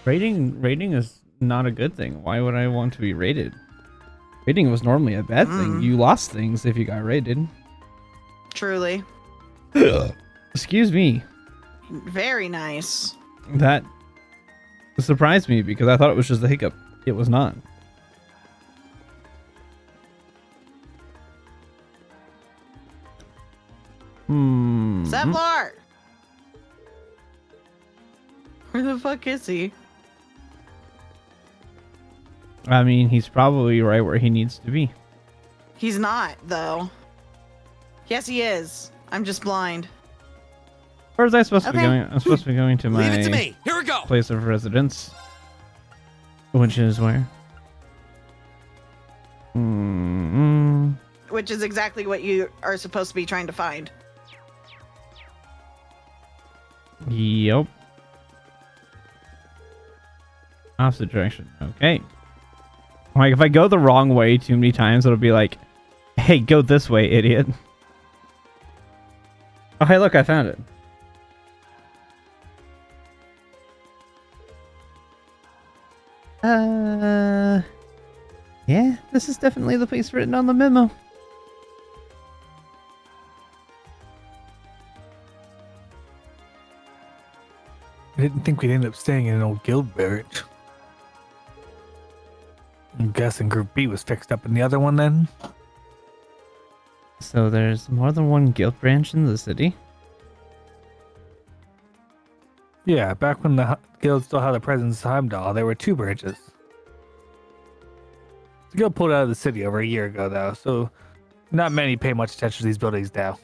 Raiding is not a good thing. Why would I want to be raided? Raiding was normally a bad thing. You lost things if you got raided. Truly. Excuse me. Very nice. That surprised me because I thought it was just a hiccup. It was not. Zevlar! Where the fuck is he? I mean, he's probably right where he needs to be. He's not, though. Yes, he is. I'm just blind. Where was I supposed to be going? I'm supposed to be going to my Leave it to me. Here we go. place of residence. Which is where? Which is exactly what you are supposed to be trying to find. Yep. Opposite direction. Okay. Like, if I go the wrong way too many times, it'll be like, hey, go this way, idiot. Oh, hey, look, I found it. Yeah, this is definitely the place written on the memo. I didn't think we'd end up staying in an old guild barracks. I'm guessing Group B was fixed up in the other one then? So there's more than one guild branch in the city? Yeah, back when the guild still had a presence in Heimdall, there were 2 branches. The guild pulled out of the city over a year ago, though, so not many pay much attention to these buildings now.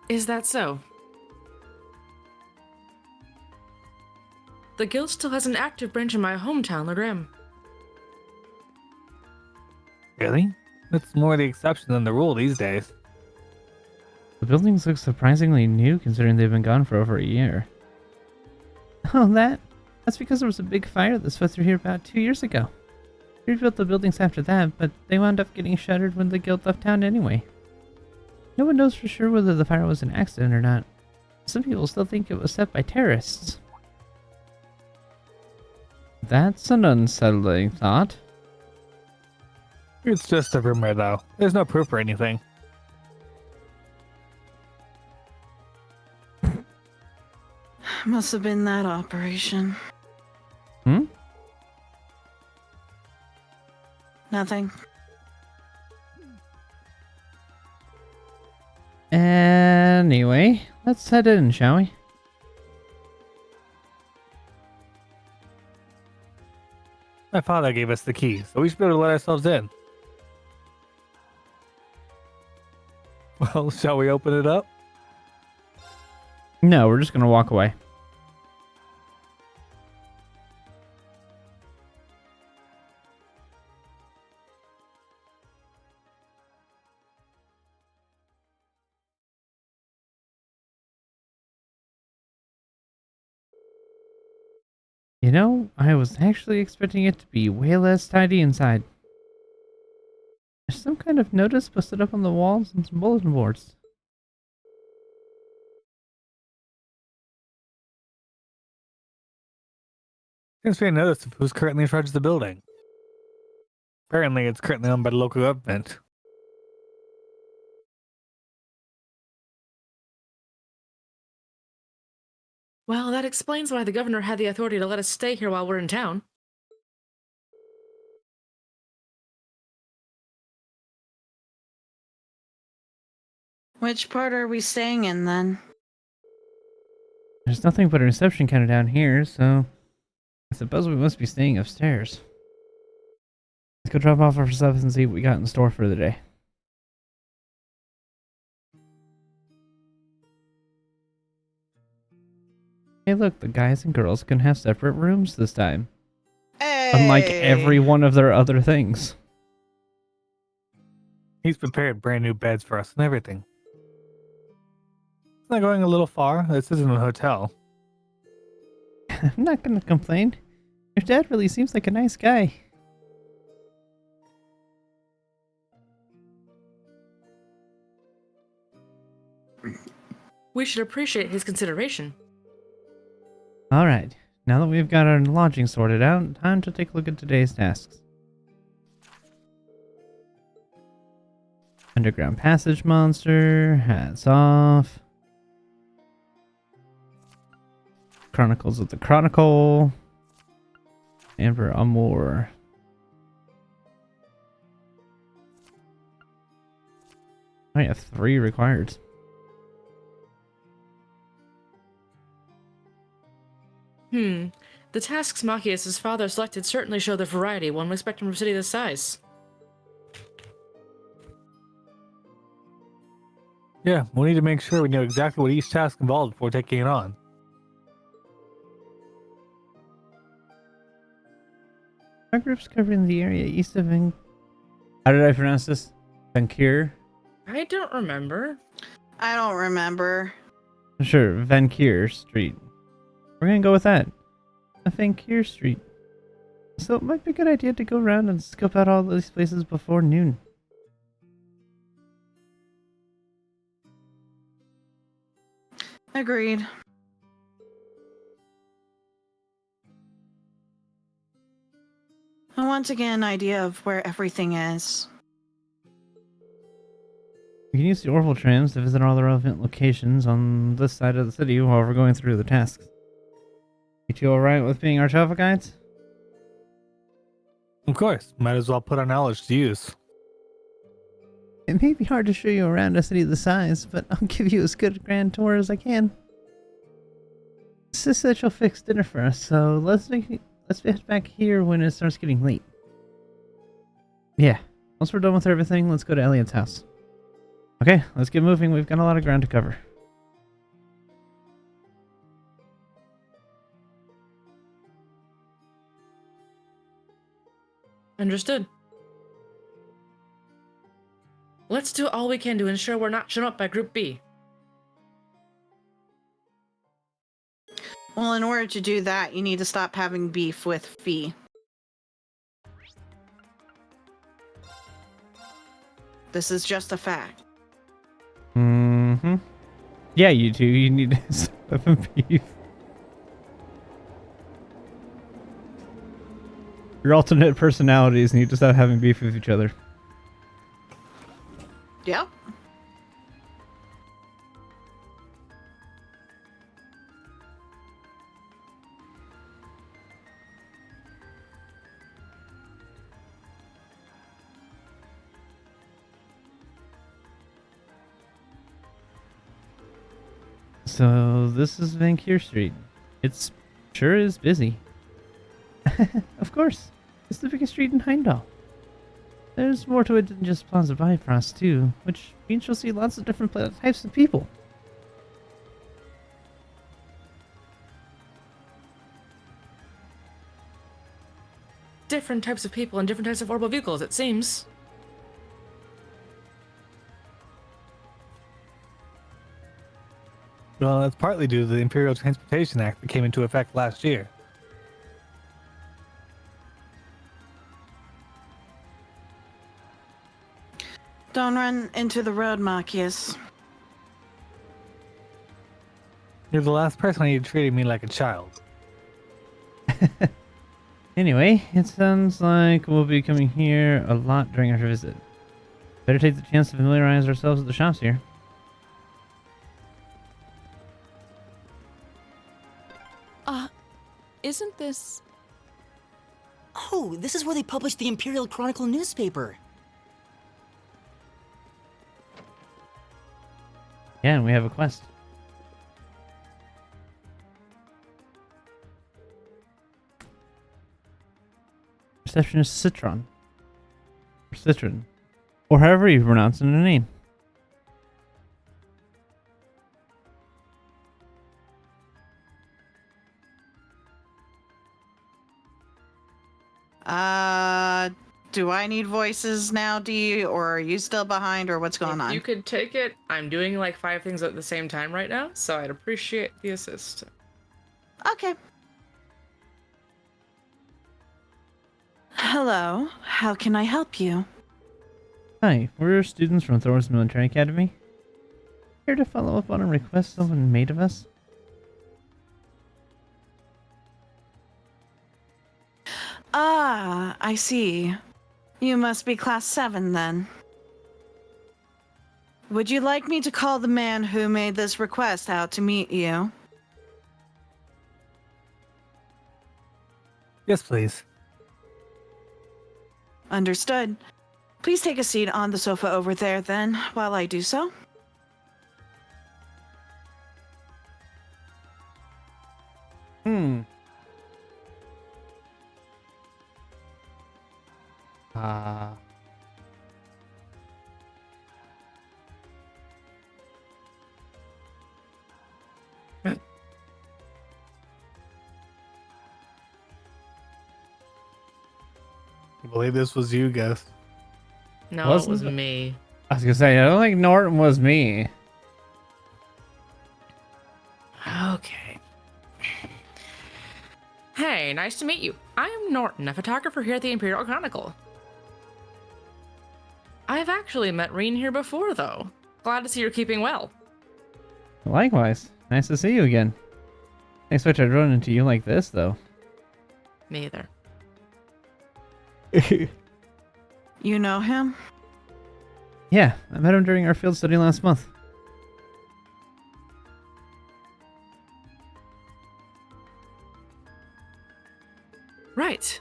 Is that so? The guild still has an active branch in my hometown, Ladrim. Really? That's more the exception than the rule these days. The buildings look surprisingly new considering they've been gone for over a year. Oh, that's because there was a big fire that swept through here about 2 years ago. We rebuilt the buildings after that, but they wound up getting shuttered when the guild left town anyway. No one knows for sure whether the fire was an accident or not. Some people still think it was set by terrorists. That's an unsettling thought. It's just a rumor, though. There's no proof or anything. Must have been that operation. Nothing. Anyway, let's head in, shall we? My father gave us the key, so we should be able to let ourselves in. Well, shall we open it up? No, we're just gonna walk away. You know, I was actually expecting it to be way less tidy inside. There's some kind of notice posted up on the walls and some bulletin boards. Seems to be a notice of who's currently in charge of the building. Apparently, it's currently owned by the local government. Well, that explains why the governor had the authority to let us stay here while we're in town. Which part are we staying in, then? There's nothing but a reception counter down here, so I suppose we must be staying upstairs. Let's go drop off our stuff and see what we got in store for the day. Hey look, the guys and girls can have separate rooms this time. Hey! Unlike every one of their other things. He's prepared brand new beds for us and everything. Isn't that going a little far? This isn't a hotel. I'm not gonna complain. Your dad really seems like a nice guy. We should appreciate his consideration. Alright, now that we've got our lodging sorted out, time to take a look at today's tasks. Underground passage monster, hats off. Chronicles of the Chronicle. Amber Amour. I have 3 required. The tasks Machias' father selected certainly show the variety one would expect from a city this size. Yeah, we need to make sure we know exactly what each task involved before taking it on. Our group's covering the area east of How did I pronounce this? Vancouver? I don't remember. I don't remember. Sure, Vancouver Street. We're gonna go with that. Vancouver Street. So it might be a good idea to go around and scope out all these places before noon. Agreed. I want to get an idea of where everything is. We can use the Orville trams to visit all the relevant locations on this side of the city while we're going through the tasks. You two alright with being our travel guides? Of course, might as well put our knowledge to use. It may be hard to show you around a city this size, but I'll give you as good a grand tour as I can. Sis said she'll fix dinner for us, so let's head back here when it starts getting late. Yeah, once we're done with everything, let's go to Elliot's house. Okay, let's get moving. We've got a lot of ground to cover. Understood. Let's do all we can to ensure we're not shown up by Group B. Well, in order to do that, you need to stop having beef with Fee. This is just a fact. Mm-hmm. Yeah, you two, you need to stop having beef. Your alternate personalities need to stop having beef with each other. Yep. So this is Vancouver Street. It's sure is busy. Of course, it's the biggest street in Heimdall. There's more to it than just Plaza Bifrost too, which means you'll see lots of different types of people. Different types of people and different types of orbital vehicles, it seems. Well, that's partly due to the Imperial Transportation Act that came into effect last year. Don't run into the road, Machias. You're the last person I need treating me like a child. Anyway, it sounds like we'll be coming here a lot during our visit. Better take the chance to familiarize ourselves with the shops here. Isn't this... Oh, this is where they published the Imperial Chronicle newspaper. Yeah, and we have a quest. Receptionist Citron. Or Citron. Or however you pronounce the name. Do I need voices now, D, or are you still behind, or what's going on? You could take it. I'm doing like 5 things at the same time right now, so I'd appreciate the assist. Okay. Hello, how can I help you? Hi, we're students from Thor's Military Academy. Here to follow up on a request someone made of us? Ah, I see. You must be Class 7 then. Would you like me to call the man who made this request out to meet you? Yes, please. Understood. Please take a seat on the sofa over there then, while I do so. Hmm. I believe this was you, Ghost. No, Wasn't it was it? me. I was gonna say, I don't think Norton was me. Okay. Hey, nice to meet you. I am Norton, a photographer here at the Imperial Chronicle. I've actually met Reen here before, though. Glad to see you're keeping well. Likewise. Nice to see you again. I expect I'd run into you like this, though. Me either. You know him? Yeah, I met him during our field study last month. Right.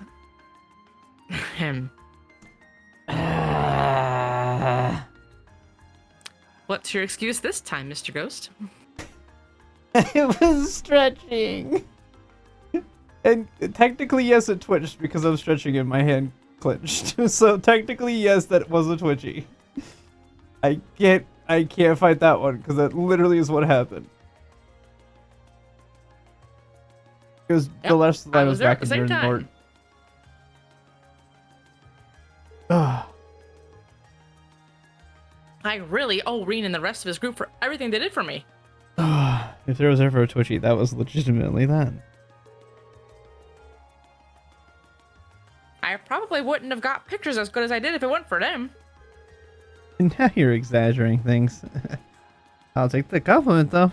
Him. What's your excuse this time, Mr. Ghost? It was stretching. And technically, yes, it twitched because I was stretching and my hand clenched. So technically, yes, that was a twitchy. I can't fight that one because that literally is what happened. It was the Yep, last I I was was there back at the in same your time. Nort. Ugh. I really owe Reen and the rest of his group for everything they did for me. If there was ever a twitchy, that was legitimately that. I probably wouldn't have got pictures as good as I did if it weren't for them. And now you're exaggerating things. I'll take the compliment, though.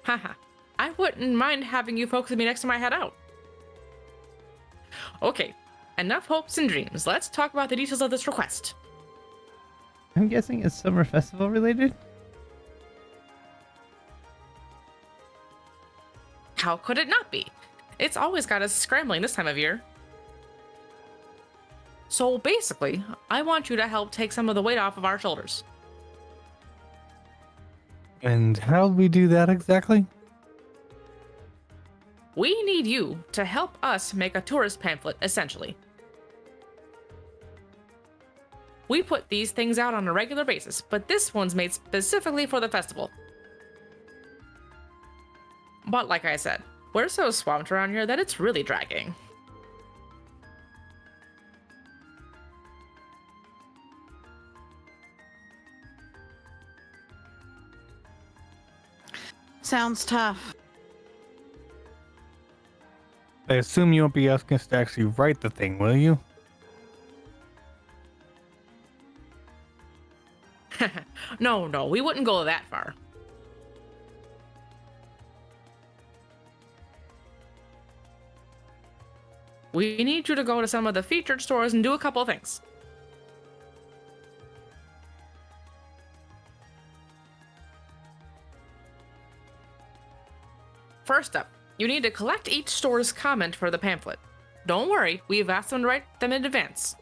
Haha. I wouldn't mind having you folks with me next time I head out. Okay, enough hopes and dreams. Let's talk about the details of this request. I'm guessing it's summer festival related? How could it not be? It's always got us scrambling this time of year. So basically, I want you to help take some of the weight off of our shoulders. And how do we do that exactly? We need you to help us make a tourist pamphlet, essentially. We put these things out on a regular basis, but this one's made specifically for the festival. But like I said, we're so swamped around here that it's really dragging. Sounds tough. I assume you won't be asking us to actually write the thing, will you? No, we wouldn't go that far. We need you to go to some of the featured stores and do a couple of things. First up, you need to collect each store's comment for the pamphlet. Don't worry, we've asked them to write them in advance.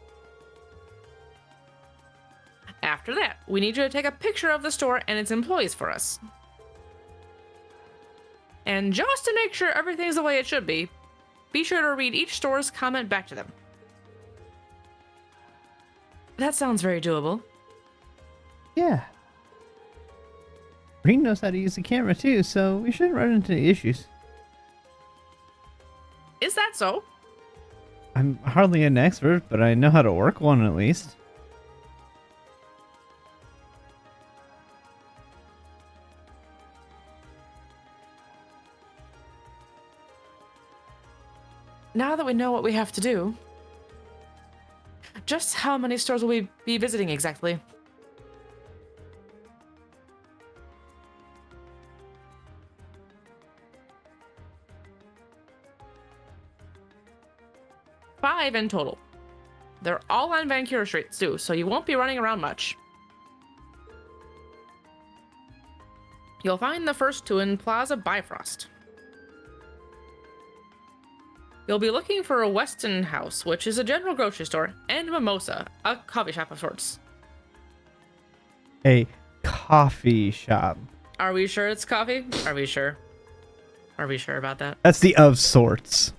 After that, we need you to take a picture of the store and its employees for us. And just to make sure everything's the way it should be sure to read each store's comment back to them. That sounds very doable. Yeah. Reen knows how to use the camera too, so we shouldn't run into issues. Is that so? I'm hardly an expert, but I know how to work one at least. Now that we know what we have to do, Just how many stores will we be visiting exactly? Five in total. They're all on Vancouver Street too, so you won't be running around much. You'll find the first two in Plaza Bifrost. You'll be looking for a Weston House, which is a general grocery store, and Mimosa, a coffee shop of sorts. A coffee shop. Are we sure it's coffee? Are we sure? Are we sure about that? That's the of sorts.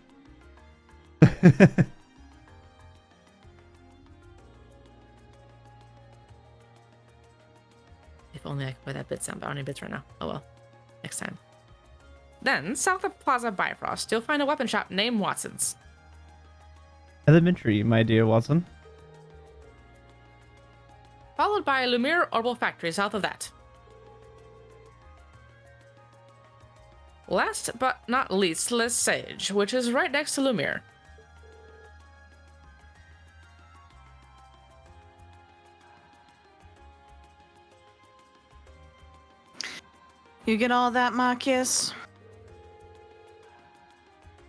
If only I could play that bit sound, but I don't need bits right now. Oh well. Next time. Then, south of Plaza Bifrost, you'll find a weapon shop named Watson's. Elementary, my dear Watson. Followed by Lumiere Orbital Factory south of that. Last but not least, Les Sage, which is right next to Lumiere. You get all that, Marcus?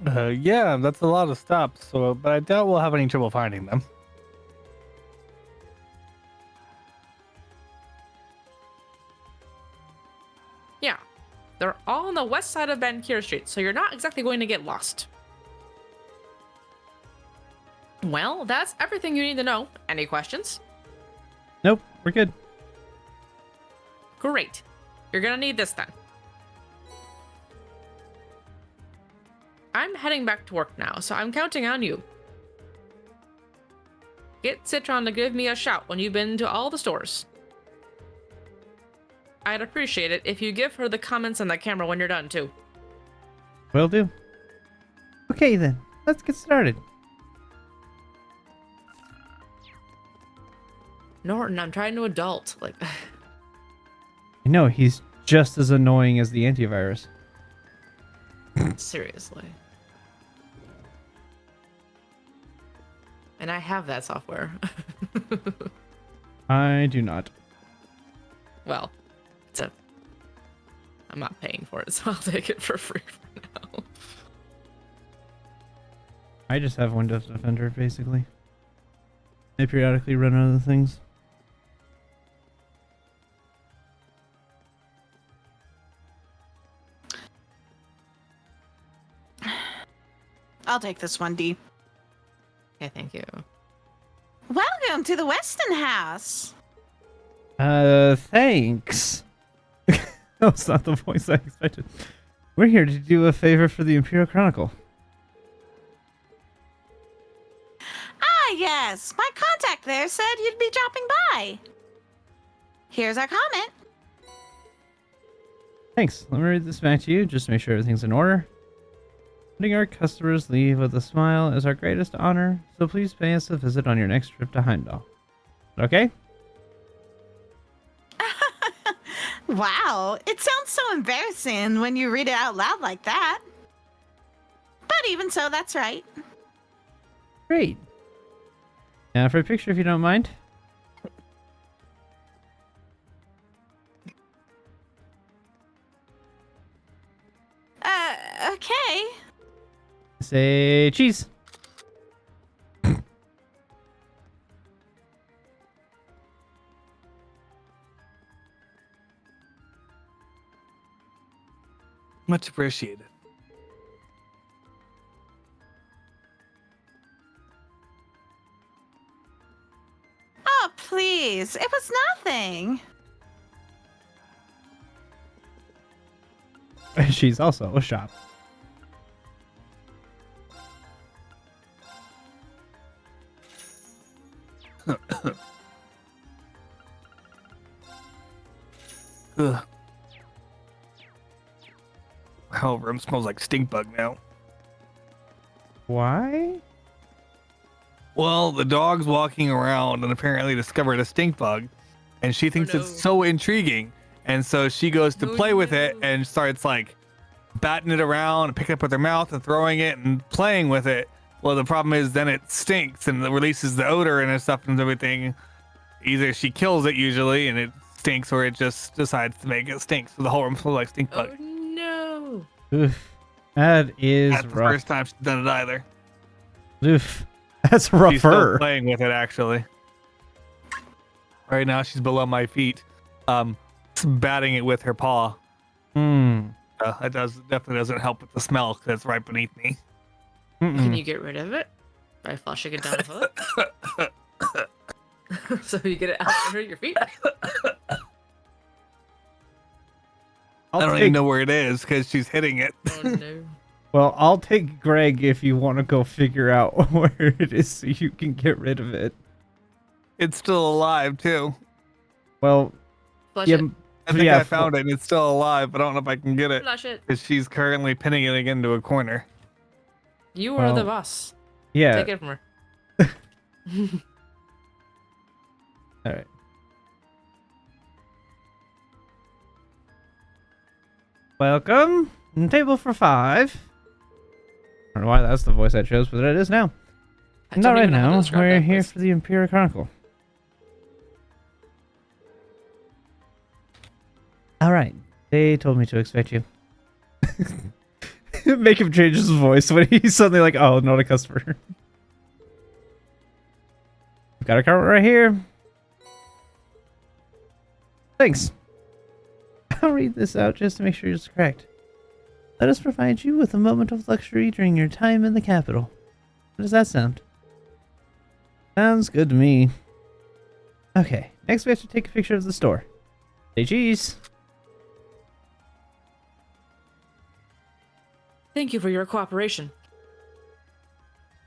Yeah, that's a lot of stops. So, but I doubt we'll have any trouble finding them. Yeah, they're all on the west side of Vancouver Street, so you're not exactly going to get lost. Well, that's everything you need to know. Any questions? Nope, we're good. Great. You're gonna need this then. I'm heading back to work now, so I'm counting on you. Get Citron to give me a shout when you've been to all the stores. I'd appreciate it if you give her the comments on the camera when you're done, too. Will do. Okay then, let's get started. Norton, I'm trying to adult. Like, I know, he's just as annoying as the antivirus. seriously. And I have that software. I do not. Well, I'm not paying for it, so I'll take it for free for now. I just have Windows Defender, basically. They periodically run other things. I'll take this one, D. Okay, thank you. Welcome to the Weston House. Thanks. That's not the voice I expected. We're here to do a favor for the Imperial Chronicle. Ah, yes. My contact there said you'd be dropping by. Here's our comment. Thanks. Let me read this back to you, just to make sure everything's in order. Letting our customers leave with a smile is our greatest honor, so please pay us a visit on your next trip to Heimdall. Okay? Wow, it sounds so embarrassing when you read it out loud like that. But even so, that's right. Great. Now for a picture, if you don't mind. Okay. Say cheese. Much appreciated. Oh, please. It was nothing. She's also a shop. Ugh. My whole room smells like stink bug now. Why? Well, the dog's walking around and apparently discovered a stink bug, and she thinks no. it's so intriguing, and so she goes to Oh, play with it no. and starts like batting it around and picking it up with her mouth and throwing it and playing with it Well, the problem is then it stinks and it releases the odor and stuff and everything. Either she kills it usually and it stinks, or it just decides to make it stink. So the whole room smells like stink bug. Oh no. Oof. That is That's the rough. first time she's done it either. Oof. That's She's still rougher. playing with it actually. Right now she's below my feet, batting it with her paw. Hmm. It definitely doesn't help with the smell because it's right beneath me. Can you get rid of it by flushing it down the toilet? So you get it out under your feet? I don't even know where it is because she's hitting it. Oh no. Well, I'll take Greg if you want to go figure out where it is so you can get rid of it. It's still alive too. Well, Flush yeah, it. I think yeah, I found it and it's still alive, but I don't know if I can get it Flush it. because she's currently pinning it again to a corner. You are the Well, boss. yeah. Take it from her. All right. Welcome. Table for 5. I don't know why that's the voice I chose, but it is now. I Not don't right even know how to now. describe We're that here place. for the Imperial Chronicle. All right. They told me to expect you. Make him change his voice when he's suddenly like, oh, not a customer. I've got a card right here. Thanks. I'll read this out just to make sure it's correct. Let us provide you with a moment of luxury during your time in the capital. How does that sound? Sounds good to me. Okay, next we have to take a picture of the store. Say cheese. Thank you for your cooperation.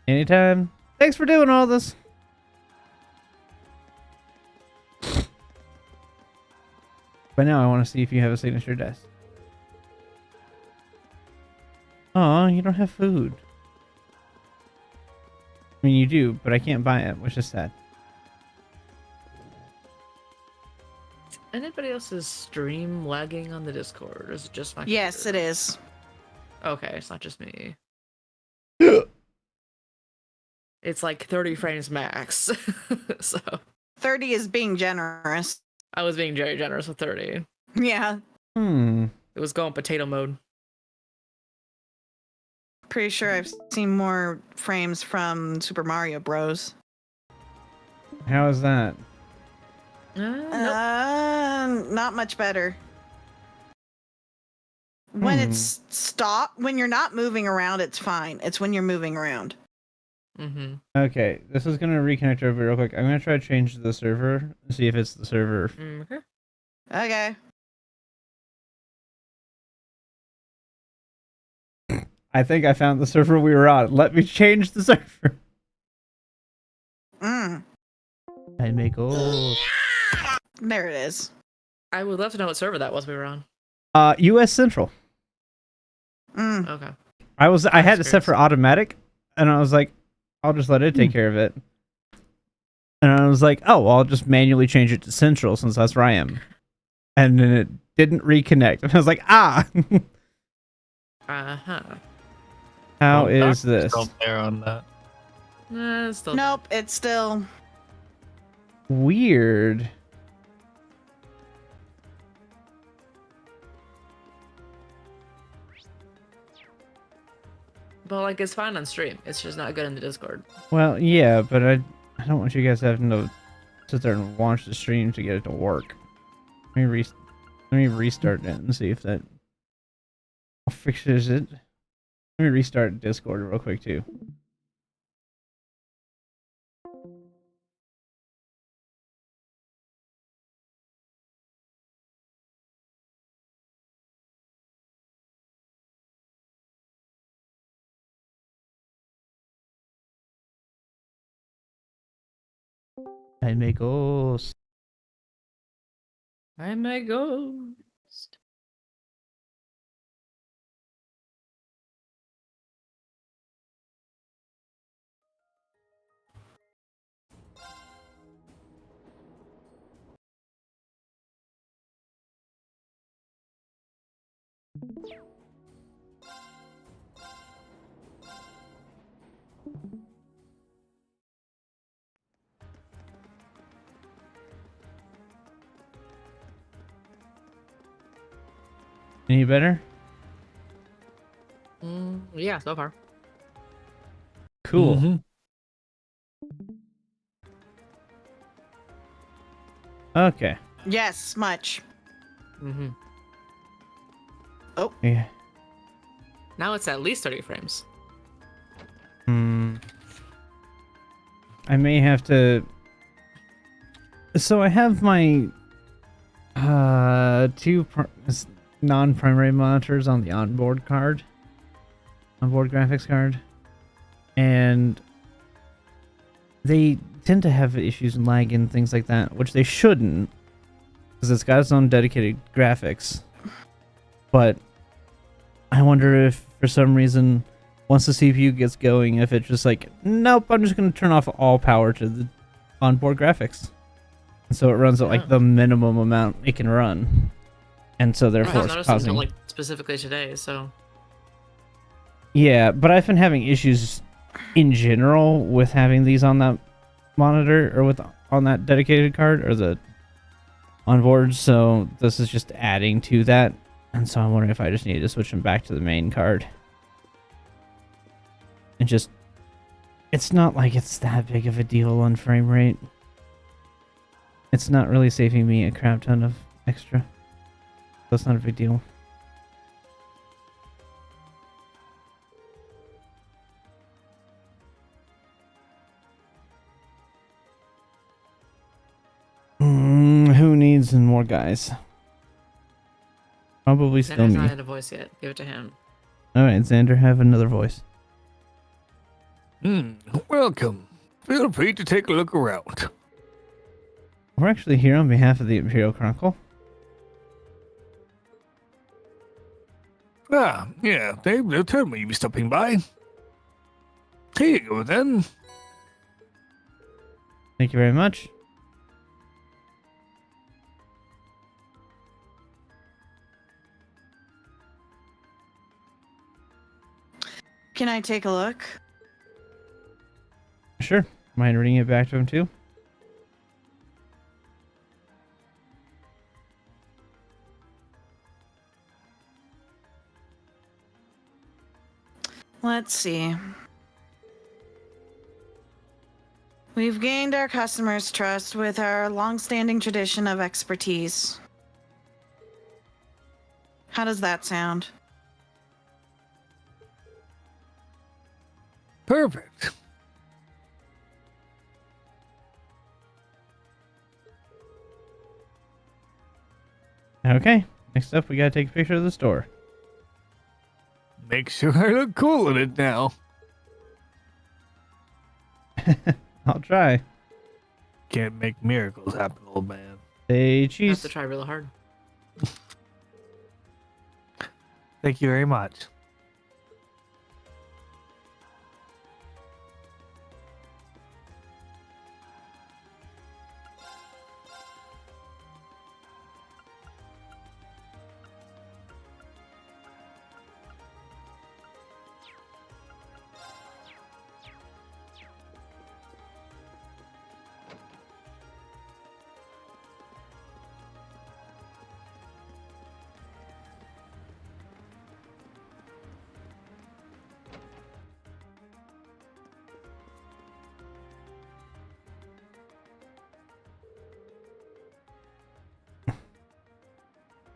Anytime. Thanks for doing all this. But now I want to see if you have a signature desk. Aw, you don't have food. I mean, you do, but I can't buy it, which is sad. Is anybody else's stream lagging on the Discord? Or is it just my Yes, it computer? is. Okay, it's not just me. It's like 30 frames max. So 30 is being generous. I was being very generous with 30. Yeah. Hmm. It was going potato mode. Pretty sure I've seen more frames from Super Mario Bros. How is that? Nope. Not much better. When it's when you're not moving around, it's fine. It's when you're moving around. Mm-hmm. Okay, this is gonna reconnect over real quick. I'm gonna try to change the server, see if it's the server. Okay. Okay. I think I found the server we were on. Let me change the server. Mm. I make goals. There it is. I would love to know what server that was we were on. US Central. Mm. Okay. I had it set for automatic, and I was like, I'll just let it take care of it. And I was like, oh, well, I'll just manually change it to Central since that's where I am. And then it didn't reconnect. And I was like, ah. Uh-huh. How Well, is Doc's this? still there on that. It's still Nope, it's still. Weird. But like it's fine on stream. It's just not good in the Discord. Well, yeah, but I don't want you guys having to sit there and watch the stream to get it to work. Let me restart it and see if that fixes it. Let me restart Discord real quick too. I make goals. I'm a ghost. Any better? Yeah, so far. Cool. Mhm. Okay. Yes, much. Mm-hmm. Yeah. Now it's at least 30 frames. I may have to. So I have my two non-primary monitors on the onboard graphics card, and they tend to have issues and lag and things like that, which they shouldn't, because it's got its own dedicated graphics. But I wonder if for some reason, once the CPU gets going, if it's just like, nope, I'm just going to turn off all power to the onboard graphics. And so it runs at like the minimum amount it can run. And so I therefore haven't it's noticed it until causing... like specifically today, so Yeah, but I've been having issues in general with having these on that monitor or on that dedicated card or the onboard, so this is just adding to that. And so I'm wondering if I just need to switch them back to the main card. And just, it's not like it's that big of a deal on frame rate. It's not really saving me a crap ton of extra. That's not a big deal. Who needs more guys? Probably still Xander's me. not had a voice yet. Give it to him. Alright, Xander, have another voice. Welcome. Feel free to take a look around. We're actually here on behalf of the Imperial Chronicle. Ah, yeah, they told me you'd be stopping by. Here you go, then. Thank you very much. Can I take a look? Sure. Mind reading it back to him too? Let's see. We've gained our customers' trust with our long-standing tradition of expertise. How does that sound? Perfect. Okay. Next up, we gotta take a picture of the store. Make sure I look cool in it now. I'll try. Can't make miracles happen, old man. Say You have cheese. to try really hard. Thank you very much.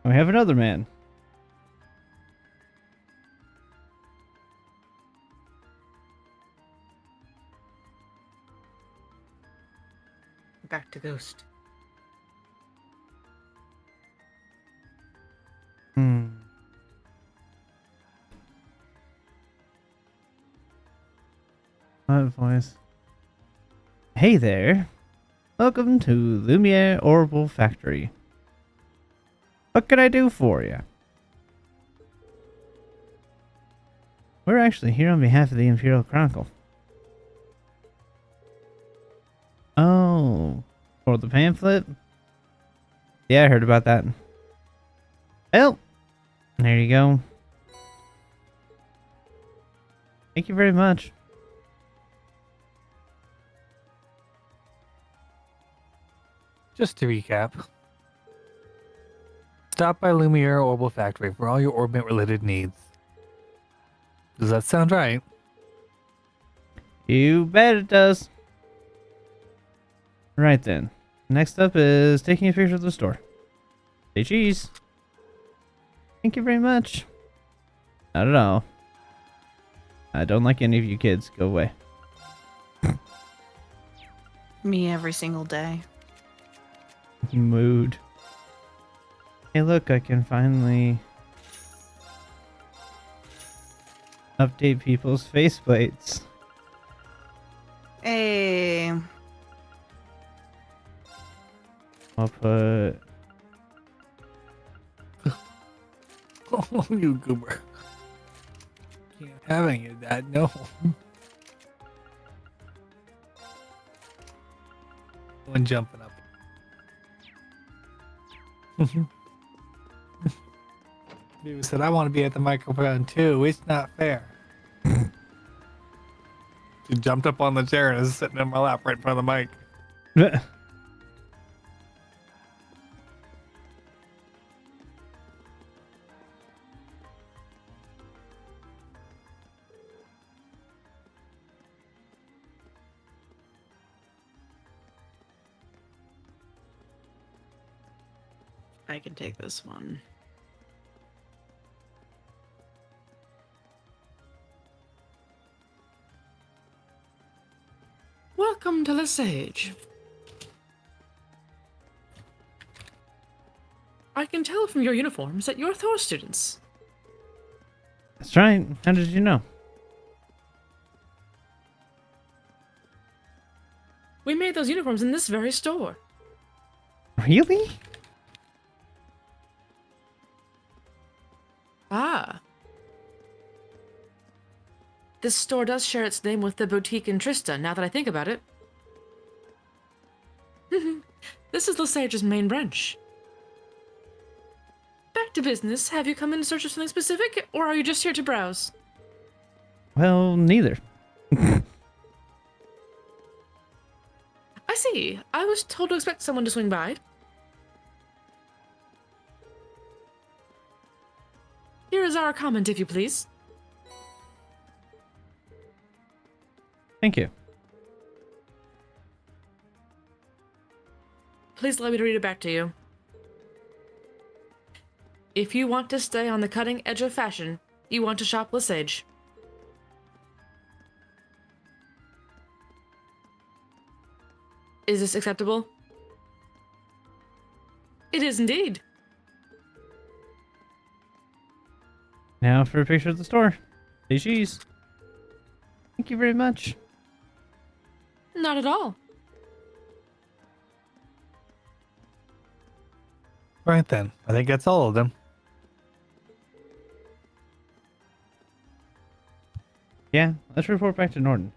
We have another man. Back to Ghost. What voice? Hey there. Welcome to Lumiere Orbital Factory. What can I do for you? We're actually here on behalf of the Imperial Chronicle. Oh, for the pamphlet? Yeah, I heard about that. Well, there you go. Thank you very much. Just to recap, Stop by Lumiere Orbital Factory for all your orbit-related needs. Does that sound right? You bet it does. Right then. Next up is taking a picture of the store. Say cheese. Thank you very much. Not at all. I don't like any of you kids. Go away. Me every single day. Mood. Hey, look, I can finally update people's faceplates. Hey. I'll put... Oh, you goober. Can't have any of that, no. One jumping up. Dude said, I want to be at the microphone too. It's not fair. She jumped up on the chair and is sitting in my lap right in front of the mic. I can take this one. Welcome to the Sage. I can tell from your uniforms that you're Thor students. That's right. How did you know? We made those uniforms in this very store. Really? Ah. This store does share its name with the boutique in Trista, now that I think about it. This is Lesage's main branch. Back to business. Have you come in search of something specific, or are you just here to browse? Well, neither. I see. I was told to expect someone to swing by. Here is our comment, if you please. Thank you. Please allow me to read it back to you. If you want to stay on the cutting edge of fashion, you want to shop Lesage. Is this acceptable? It is indeed. Now for a picture of the store. Say cheese. Thank you very much. Not at all. Right then. I think that's all of them. Yeah, let's report back to Norton.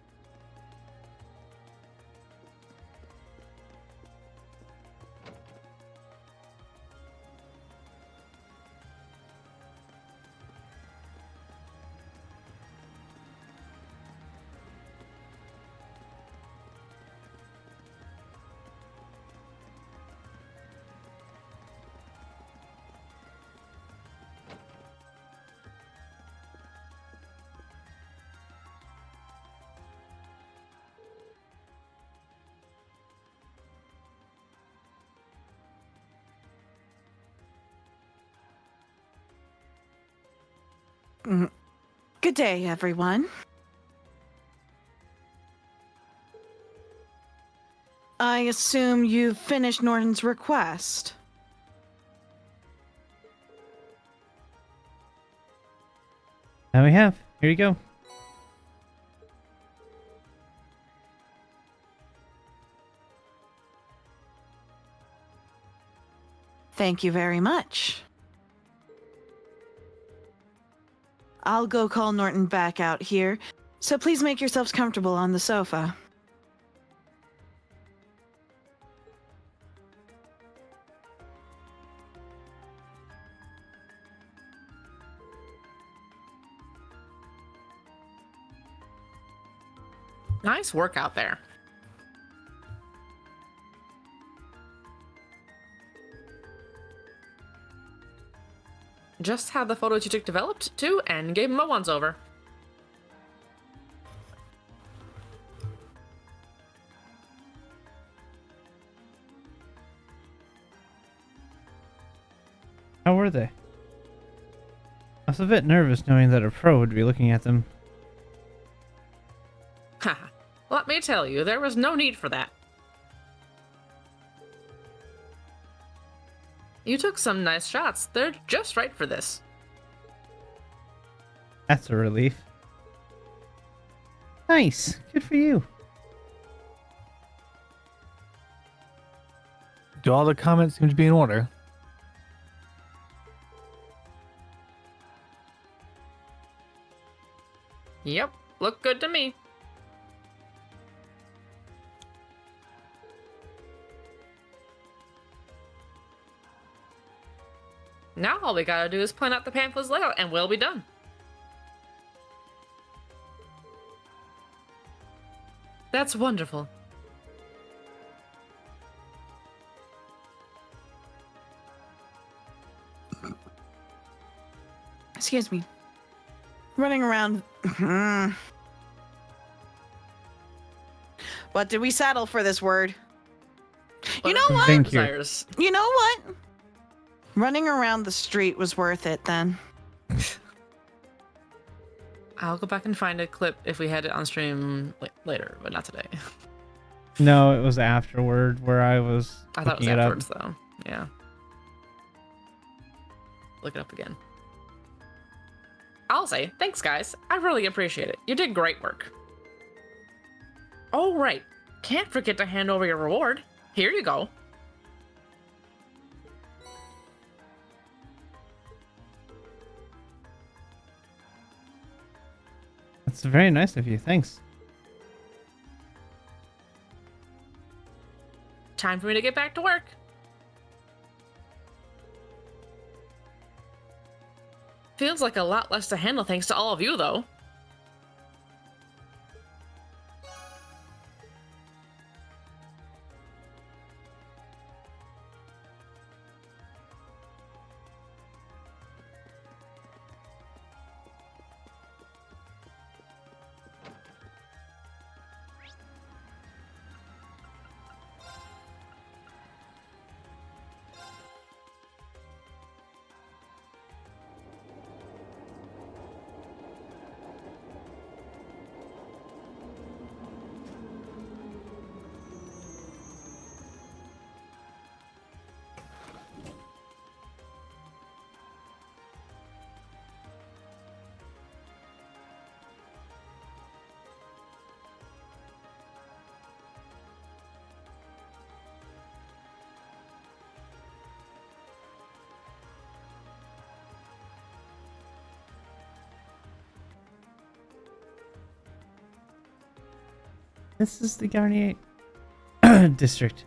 Good day, everyone. I assume you've finished Norton's request. Now we have. Here you go. Thank you very much. I'll go call Norton back out here, so please make yourselves comfortable on the sofa. Nice work out there. Just had the photos you took developed, too, and gave him a once-over. How were they? I was a bit nervous knowing that a pro would be looking at them. Haha. Let me tell you, there was no need for that. You took some nice shots. They're just right for this. That's a relief. Nice. Good for you. Do all the comments seem to be in order? Yep, look good to me. Now all we gotta do is plan out the pamphlet's layout and we'll be done. That's wonderful. Excuse me. Running around. What did we settle for this word? You know what? Thank you. Desires. You know what? Running around the street was worth it then. I'll go back and find a clip if we had it on stream later, but not today. No, it was afterward where I was I thought it was looking afterwards, though. Yeah. Look it up again. I'll say, thanks, guys. I really appreciate it. You did great work. Oh, right. Can't forget to hand over your reward. Here you go. That's very nice of you. Thanks. Time for me to get back to work. Feels like a lot less to handle thanks to all of you, though. This is the Garnier district.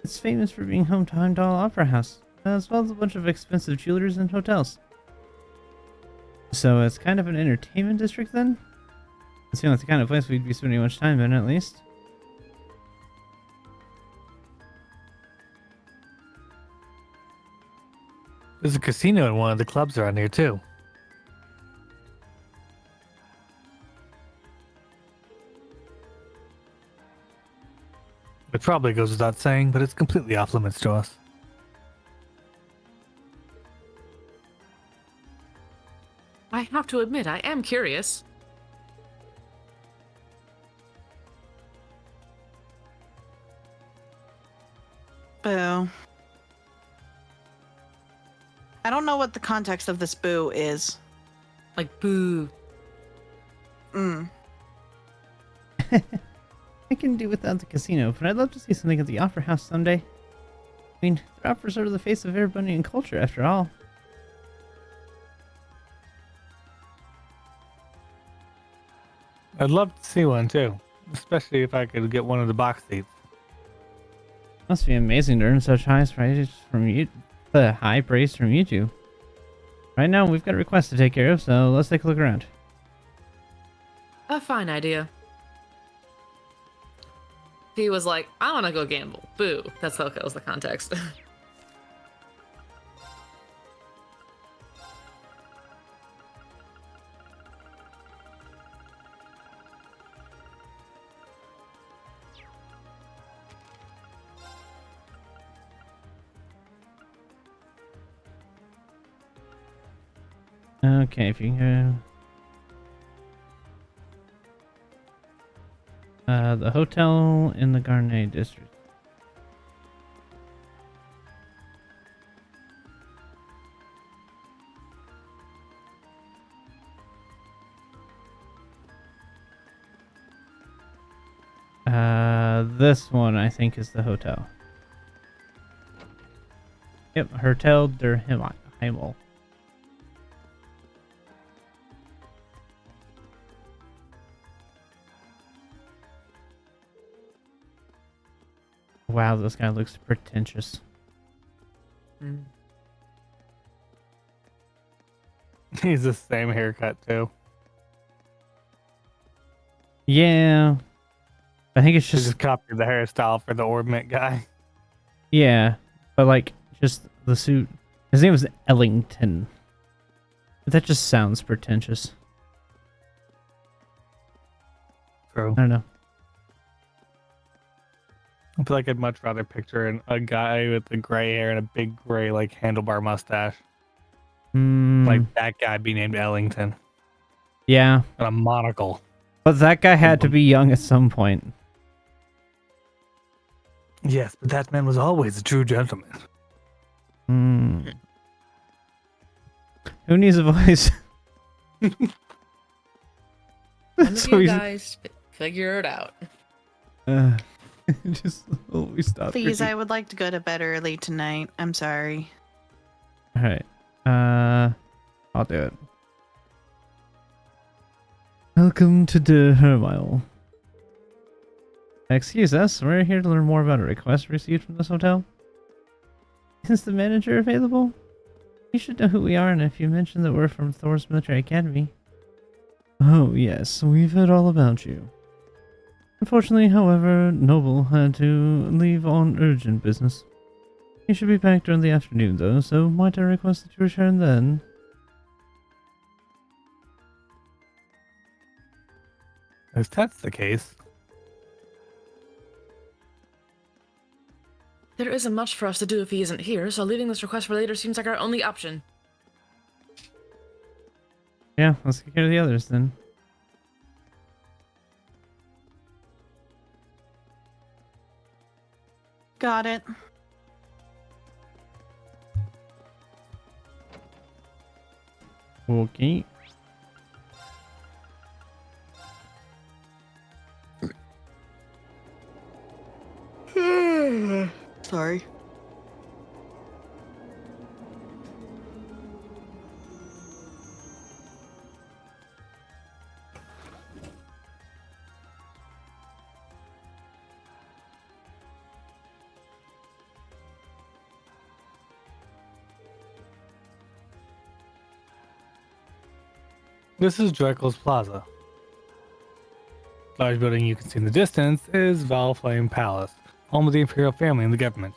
It's famous for being home to Heimdall Opera House, as well as a bunch of expensive jewelers and hotels. So it's kind of an entertainment district then? It seems like the kind of place we'd be spending much time in, at least. There's a casino in one of the clubs around here, too. It probably goes without saying, but it's completely off limits to us. I have to admit, I am curious. Boo. I don't know what the context of this boo is. Like, boo. I can do without the casino, but I'd love to see something at the Opera House someday. I mean, the opera's sort of the face of Airbunny culture, after all. I'd love to see one, too. Especially if I could get one of the box seats. Must be amazing to earn such high praise from you. High praise from you two. Right now, we've got a request to take care of, so let's take a look around. A fine idea. He was like, I want to go gamble. Boo. That was the context. Okay, if you can go. The hotel in the Garnet district. This one I think is the hotel. Yep, Hotel der Himmel. Wow, this guy looks pretentious. Mm. He's the same haircut too. Yeah. I think it's He just just copied the hairstyle for the ornament guy. yeah, but like just the suit. His name was Ellington. But that just sounds pretentious. True. I don't know. I feel like I'd much rather picture a guy with the gray hair and a big gray like handlebar mustache. Hmm. Like that guy be named Ellington. Yeah, And a monocle. but that guy had to be young at some point. Yes, but that man was always a true gentleman. Hmm. Who needs a voice? One of So you he's- guys figure it out. just always stop. Please, I would like to go to bed early tonight. I'm sorry. All right. I'll do it. Welcome to the Hermile. Excuse us, we're here to learn more about a request received from this hotel. Is the manager available? You should know who we are, and if you mention that we're from Thor's Military Academy. Oh, yes, we've heard all about you. Unfortunately, however, Noble had to leave on urgent business. He should be back during the afternoon, though, so might I request that you return then? If that's the case. There isn't much for us to do if he isn't here, so leaving this request for later seems like our only option. Yeah, let's take care of the others then. Got it. Okay. Sorry. This is Drekel's Plaza. Large building you can see in the distance is Valflame Palace, home of the Imperial family and the government.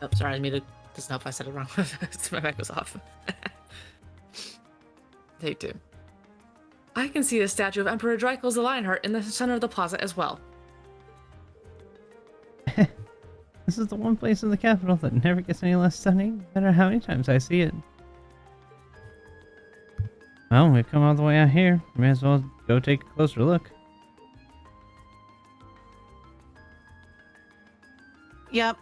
Oh, sorry, I muted. Doesn't help if I said it wrong. My mic was off. Take two. I can see the statue of Emperor Dracul's the Lionheart in the center of the plaza as well. This is the one place in the capital that never gets any less stunning, no matter how many times I see it. Well, we've come all the way out here. May as well go take a closer look. Yep.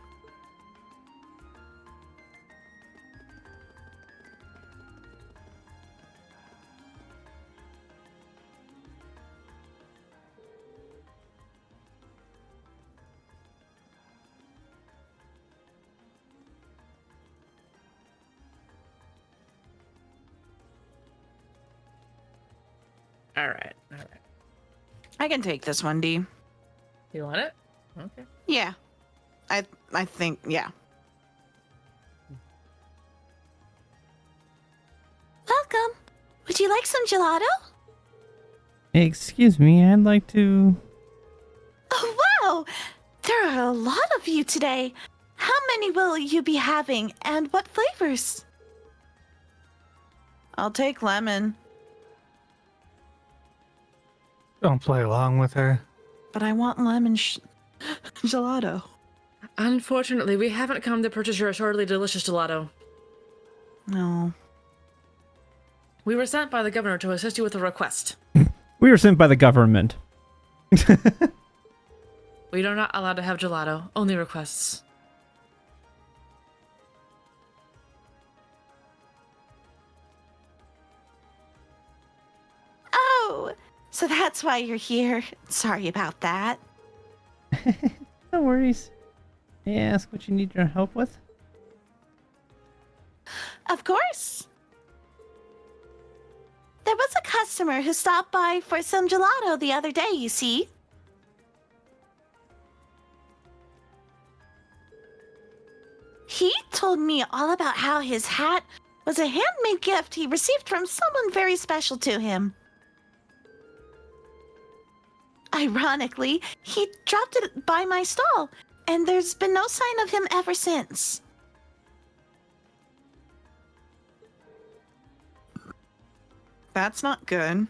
All right, all right. I can take this one, D. You want it? Okay. Yeah. I think, yeah. Welcome. Would you like some gelato? Excuse me, I'd like to... Oh, wow! There are a lot of you today. How many will you be having, and what flavors? I'll take lemon, Don't play along with her. but I want lemon gelato. Unfortunately, we haven't come to purchase your assuredly delicious gelato. No. We were sent by the governor to assist you with a request. We were sent by the government. We are not allowed to have gelato, only requests. Oh, so that's why you're here. Sorry about that. No worries. May I ask what you need your help with? Of course. There was a customer who stopped by for some gelato the other day, you see. He told me all about how his hat was a handmade gift he received from someone very special to him. Ironically, he dropped it by my stall, and there's been no sign of him ever since. That's not good.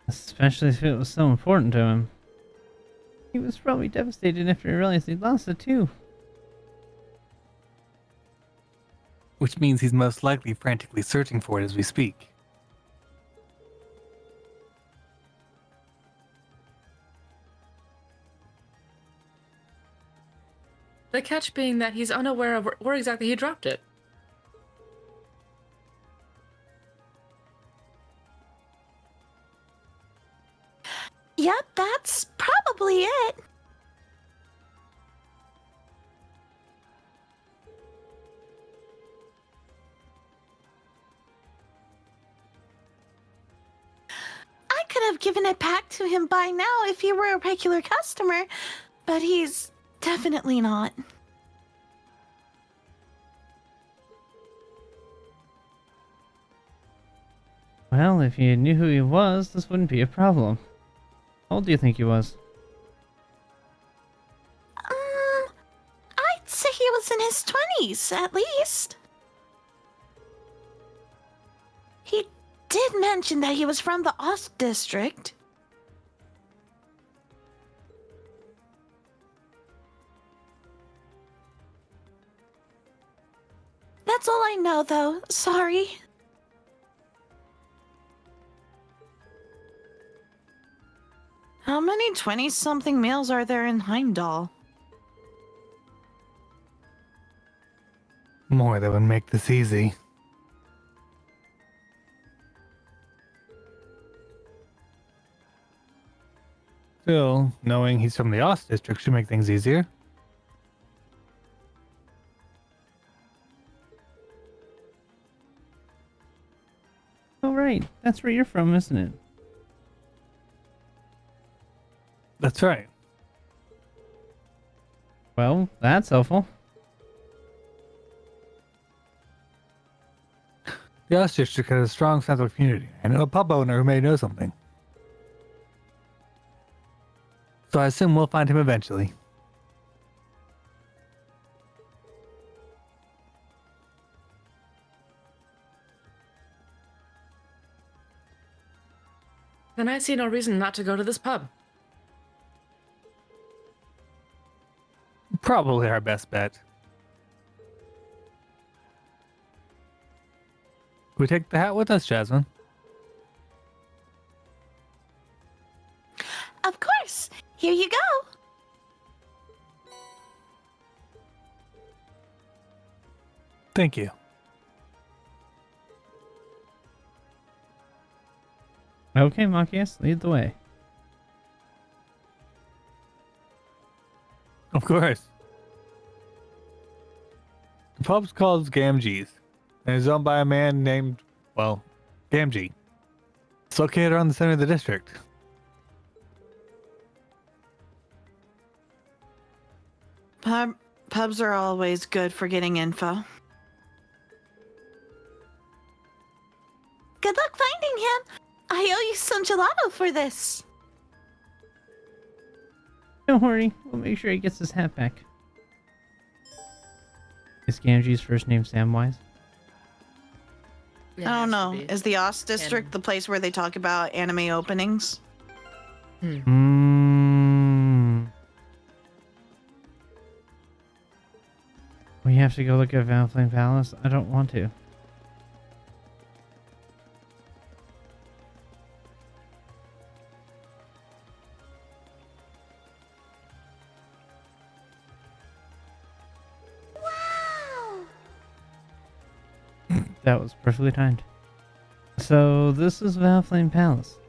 Especially if it was so important to him. He was probably devastated after he realized he'd lost it too. Which means he's most likely frantically searching for it as we speak. The catch being that he's unaware of where exactly he dropped it. Yep, that's probably it. I could have given it back to him by now if he were a regular customer, but he's definitely not. Well, if you knew who he was, this wouldn't be a problem. How old do you think he was? I'd say he was in his 20s, at least. He did mention that he was from the Ost district. That's all I know, though. Sorry. How many 20-something males are there in Heimdall? More that would make this easy. Still, knowing he's from the Ost district should make things easier. Oh right, that's where you're from, isn't it? That's right. Well, that's helpful. The Ost district has a strong sense of community. I know a pub owner who may know something. So I assume we'll find him eventually. Then I see no reason not to go to this pub. Probably our best bet. We take the hat with us, Jasmine. Of course. Here you go. Thank you. Okay, Machias, lead the way. Of course. The pub's called Gamgee's, and is owned by a man named, well, Gamgee. It's located around the center of the district. Pubs are always good for getting info. Good luck finding him. I owe you some gelato for this. Don't worry, we'll make sure he gets his hat back. Is Gamgee's first name Samwise? It I has don't to know. be. Is the Ost District And- the place where they talk about anime openings? We have to go look at Valflame Palace? I don't want to. That was perfectly timed. So this is Valflame Palace.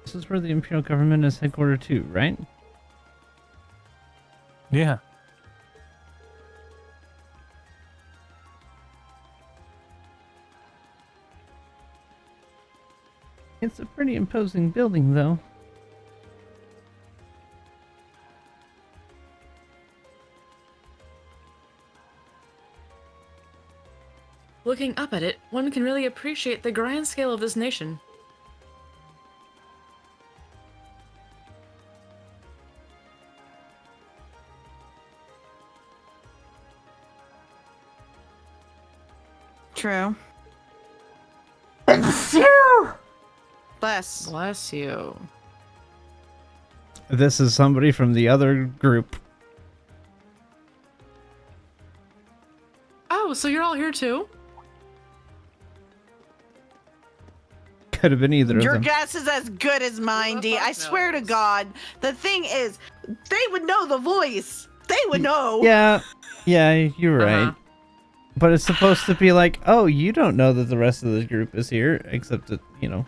This is where the Imperial government is headquartered too, right? Yeah. It's a pretty imposing building, though. Looking up at it, one can really appreciate the grand scale of this nation. True. Bless. Bless you. This is somebody from the other group. Oh, so you're all here too? Could have been either of Your them. guess is as good as mine, Who the D. I fuck swear to knows? God. The thing is, they would know the voice. They would know. Yeah, you're right. Uh-huh. But it's supposed to be like, oh, you don't know that the rest of the group is here, except that, you know.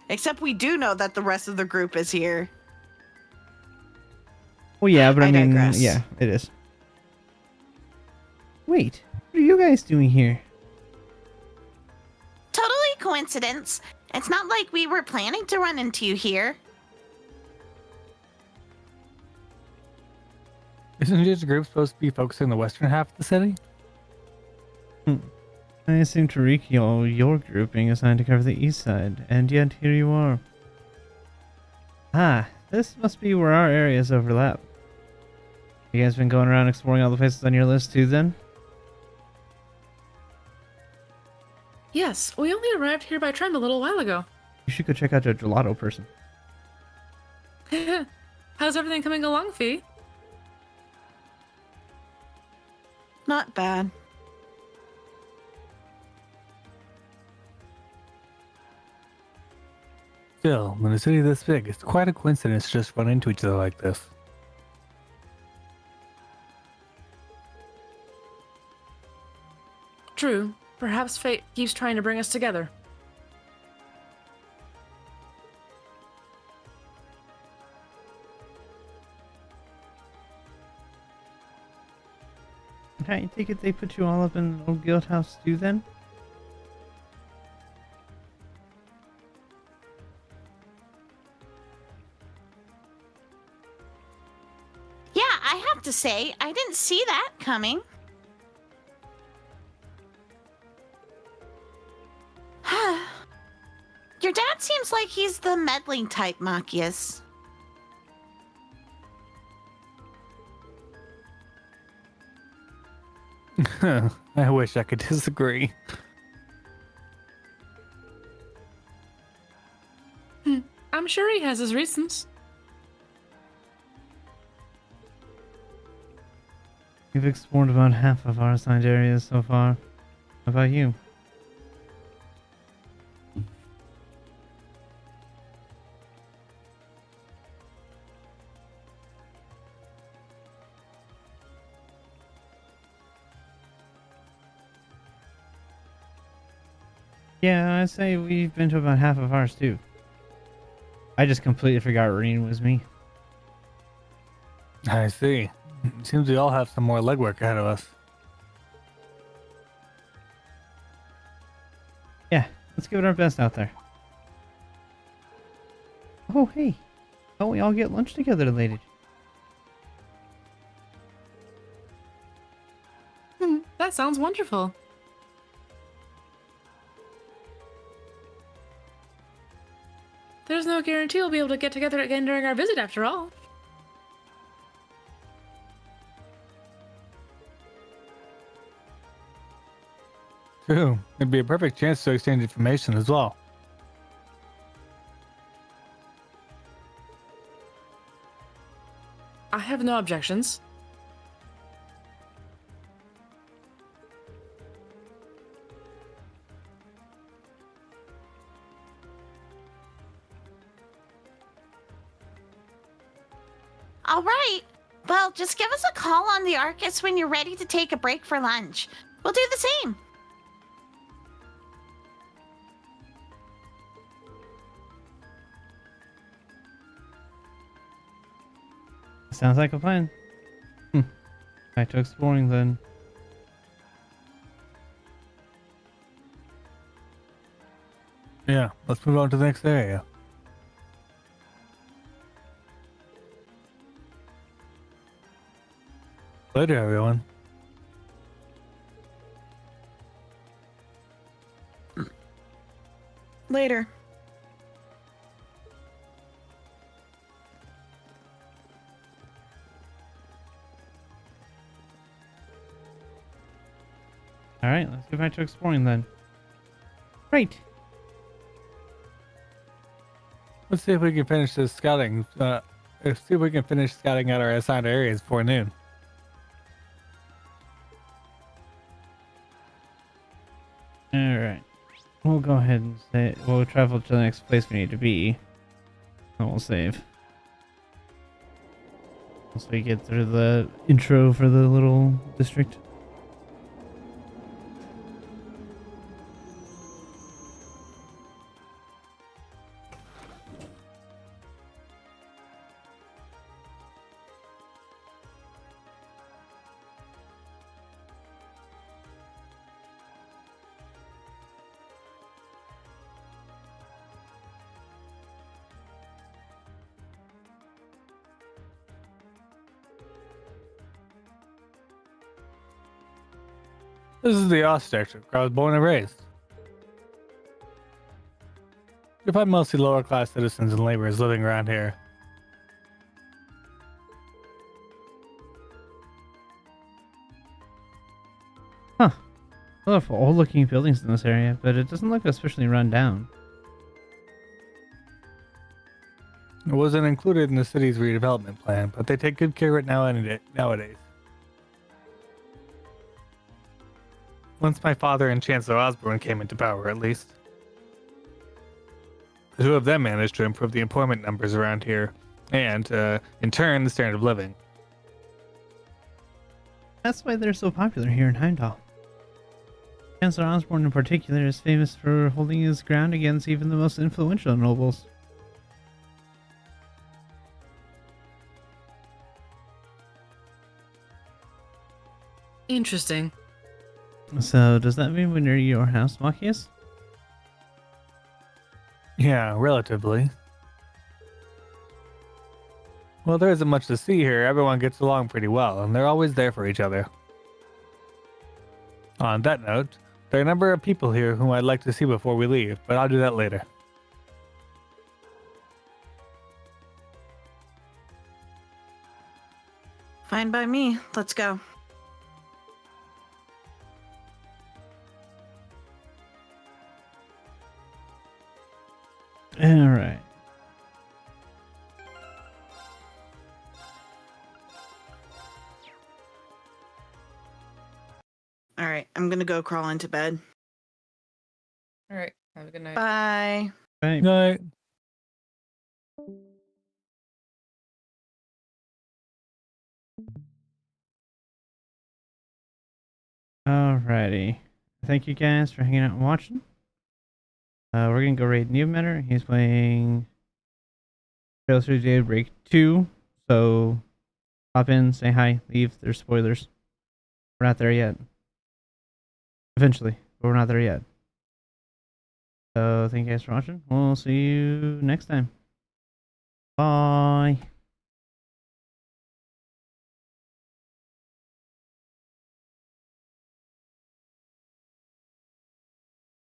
Except we do know that the rest of the group is here. Well, yeah, but I I mean, digress. yeah, it is. Wait, what are you guys doing here? Totally coincidence. It's not like we were planning to run into you here. Isn't this group supposed to be focusing on the western half of the city? I assumed to recall your group being assigned to cover the east side, and yet here you are. Ah, this must be where our areas overlap. You guys been going around exploring all the places on your list too, then? Yes, we only arrived here by tram a little while ago. You should go check out your gelato person. How's everything coming along, Fee? Not bad. Still, in a city this big, it's quite a coincidence to just run into each other like this. True. Perhaps fate keeps trying to bring us together. I take it they put you all up in an old guild house too, then? Yeah, I have to say, I didn't see that coming. Your dad seems like he's the meddling type, Machias. I wish I could disagree. I'm sure he has his reasons. You've explored about half of our assigned areas so far. How about you? Yeah, I'd say we've been to about half of ours too. I just completely forgot Reen was me. I see. Seems we all have some more legwork ahead of us. Yeah, let's give it our best out there. Oh, hey. Don't we all get lunch together later? That sounds wonderful. There's no guarantee we'll be able to get together again during our visit after all. True. It'd be a perfect chance to exchange information as well. I have no objections. All right. Well, just give us a call on the Arcus when you're ready to take a break for lunch. We'll do the same. Sounds like a plan. Back to exploring then. Yeah, let's move on to the next area. Later, everyone. Later. Alright, let's get back to exploring then. Right. Let's see if we can finish this scouting. Let's see if we can finish scouting out our assigned areas before noon. Alright. We'll go ahead and say we'll travel to the next place we need to be. And we'll save. Once we get through the intro for the little district. This is the Ost district where I was born and raised. You'll find mostly lower class citizens and laborers living around here. Huh. Colorful old looking buildings in this area, but it doesn't look especially run down. It wasn't included in the city's redevelopment plan, but they take good care of it nowadays. Once my father and Chancellor Osborne came into power, at least. The two of them managed to improve the employment numbers around here, and, in turn, the standard of living. That's why they're so popular here in Heimdall. Chancellor Osborne in particular is famous for holding his ground against even the most influential nobles. Interesting. So, does that mean we're near your house, Machias? Yeah, relatively. Well, there isn't much to see here. Everyone gets along pretty well, and they're always there for each other. On that note, there are a number of people here whom I'd like to see before we leave, but I'll do that later. Fine by me. Let's go. Alright. All right. I'm going to go crawl into bed. All right. Have a good night. Bye. Right. Night. Alrighty. Thank you guys for hanging out and watching. We're gonna go raid New Matter. He's playing Trails through Daybreak 2. So pop in, say hi, leave. There's spoilers. We're not there yet. Eventually, but we're not there yet. So thank you guys for watching. We'll see you next time. Bye.